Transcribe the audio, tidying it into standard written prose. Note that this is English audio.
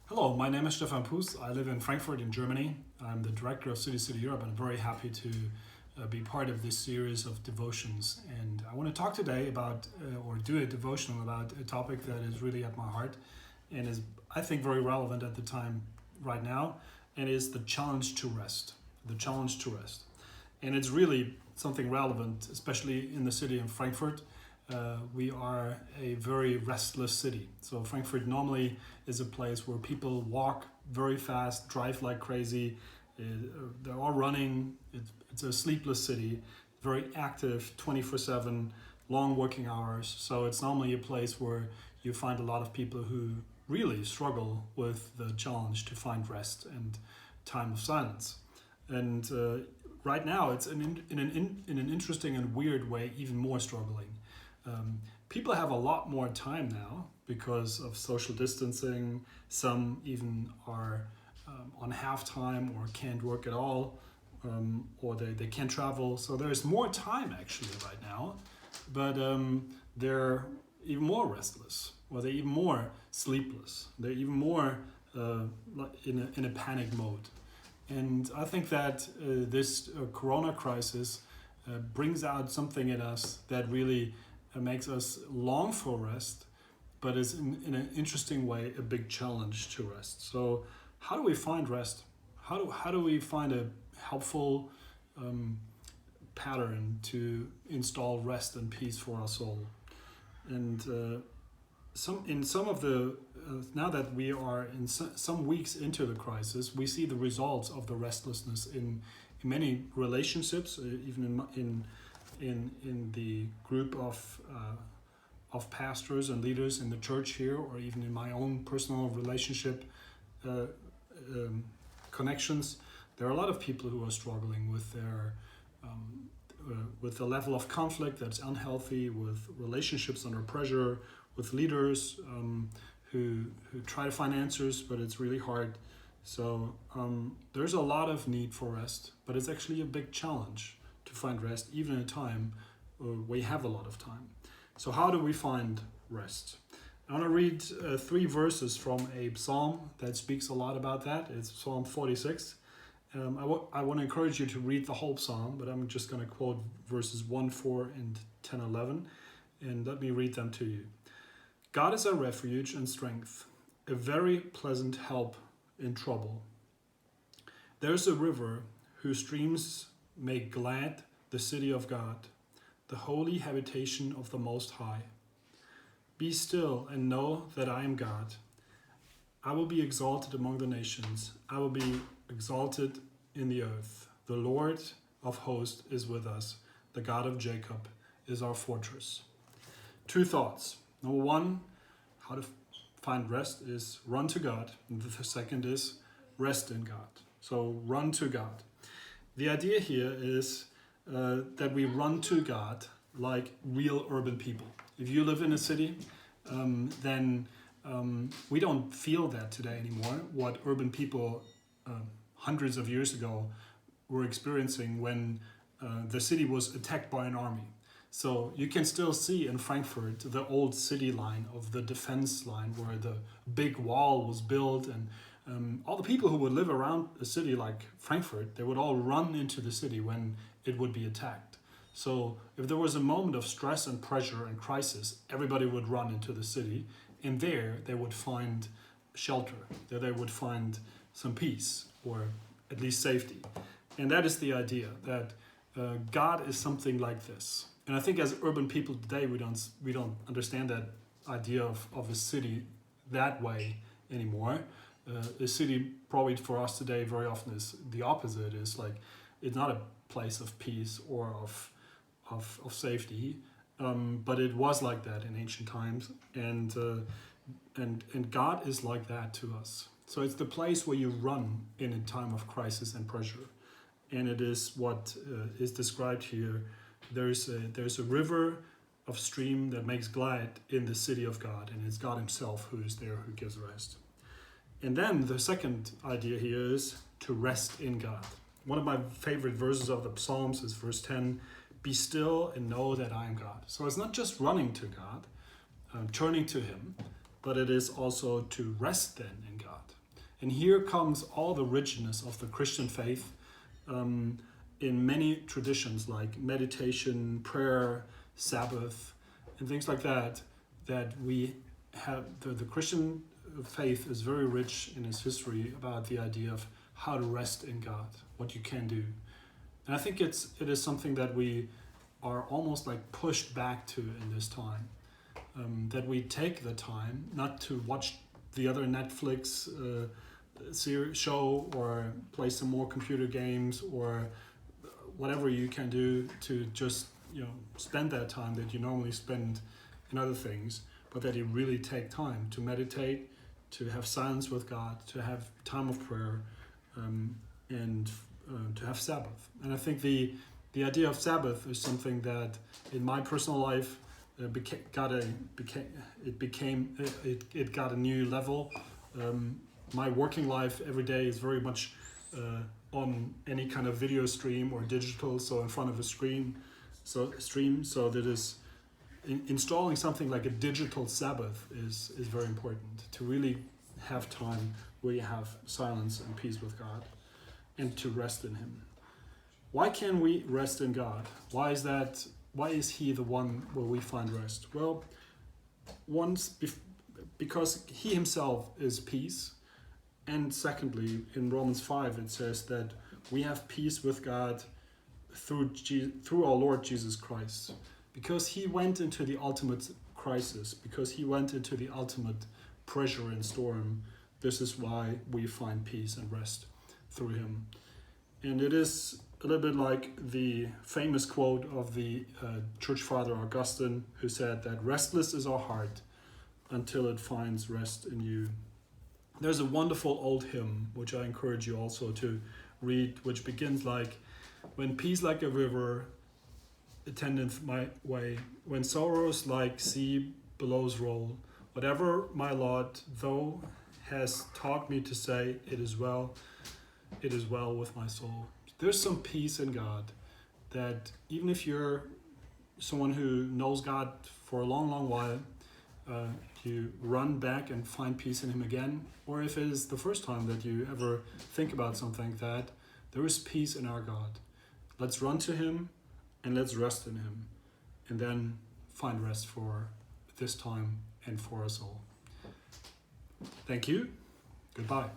Hello, my name is Stephan Pues. I live in Frankfurt in Germany. I'm the director of City Europe and I'm very happy to be part of this series of devotions. And I want to talk today about, or do a devotional about a topic that is really at my heart and is, I think, very relevant at the time right now, and is the challenge to rest. The challenge to rest. And it's really something relevant, especially in the city of Frankfurt. We are a very restless city. So Frankfurt normally is a place where people walk very fast, drive like crazy. They're all running. It's a sleepless city, very active, 24/7, long working hours. So it's normally a place where you find a lot of people who really struggle with the challenge to find rest and time of silence. And right now, it's in an interesting and weird way, even more struggling. People have a lot more time now because of social distancing. Some even are on half time or can't work at all, or they can't travel. So there's more time actually right now, but they're even more restless, or they're even more sleepless. They're even more in a panic mode. And I think that this corona crisis brings out something in us that really makes us long for rest, but is in an interesting way a big challenge to rest. So how do we find rest? How do we find a helpful pattern to install rest and peace for our soul? And some of the now that we are in some weeks into the crisis, we see the results of the restlessness in many relationships, even in the group of pastors and leaders in the church here, or even in my own personal relationship connections. There are a lot of people who are struggling with their with the level of conflict that's unhealthy, with relationships under pressure, with leaders who try to find answers, but it's really hard. So there's a lot of need for rest, but it's actually a big challenge to find rest, even in a time where we have a lot of time. So how do we find rest? I want to read 3 verses from a psalm that speaks a lot about that. It's Psalm 46. I want to encourage you to read the whole psalm, but I'm just going to quote verses 1, 4, and 10, 11, and let me read them to you. God is our refuge and strength, a very pleasant help in trouble. There's a river whose streams make glad the city of God, the holy habitation of the Most High. Be still and know that I am God. I will be exalted among the nations. I will be exalted in the earth. The Lord of hosts is with us. The God of Jacob is our fortress. 2 thoughts. Number 1, how to find rest is run to God. And the second is rest in God. So run to God. The idea here is that we run to God like real urban people. If you live in a city, then we don't feel that today anymore, what urban people hundreds of years ago were experiencing when the city was attacked by an army. So you can still see in Frankfurt the old city line of the defense line where the big wall was built, and all the people who would live around a city like Frankfurt, they would all run into the city when it would be attacked. So if there was a moment of stress and pressure and crisis, everybody would run into the city, and there they would find shelter, there they would find some peace, or at least safety. And that is the idea, that God is something like this. And I think as urban people today, we don't understand that idea of a city that way anymore. A city probably for us today very often is the opposite. Is like it's not a place of peace or of safety, but it was like that in ancient times, and God is like that to us. So it's the place where you run in a time of crisis and pressure, and it is what is described here. There's a river of stream that makes glad in the city of God, and it's God Himself who is there, who gives rest. And then the second idea here is to rest in God. One of my favorite verses of the Psalms is verse 10, be still and know that I am God. So it's not just running to God, turning to Him, but it is also to rest then in God. And here comes all the richness of the Christian faith in many traditions like meditation, prayer, Sabbath, and things like that, that we have. The Christian faith is very rich in its history about the idea of how to rest in God, what you can do. And I think it is something that we are almost like pushed back to in this time. That we take the time not to watch the other Netflix show or play some more computer games or whatever you can do to just spend that time that you normally spend in other things, but that you really take time to meditate, to have silence with God, to have time of prayer, and to have Sabbath. And I think the idea of Sabbath is something that in my personal life got a new level. My working life every day is very much on any kind of video stream or digital, so in front of a screen, so that is installing something like a digital Sabbath is very important, to really have time where you have silence and peace with God and to rest in Him. Why can we rest in God? Why is that? Why is He the one where we find rest? Well, because He Himself is peace. And secondly, in Romans 5, it says that we have peace with God through our Lord Jesus Christ. Because He went into the ultimate crisis, because He went into the ultimate pressure and storm, this is why we find peace and rest through Him. And it is a little bit like the famous quote of the church father Augustine, who said that restless is our heart until it finds rest in you. There's a wonderful old hymn, which I encourage you also to read, which begins like, when peace like a river attendeth my way, when sorrows like sea billows roll, whatever my lot thou hast taught me to say, it is well with my soul. There's some peace in God that even if you're someone who knows God for a long, long while, you run back and find peace in Him again, or if it is the first time that you ever think about something, that there is peace in our God. Let's run to Him and let's rest in Him, and then find rest for this time and for us all. Thank you. Goodbye.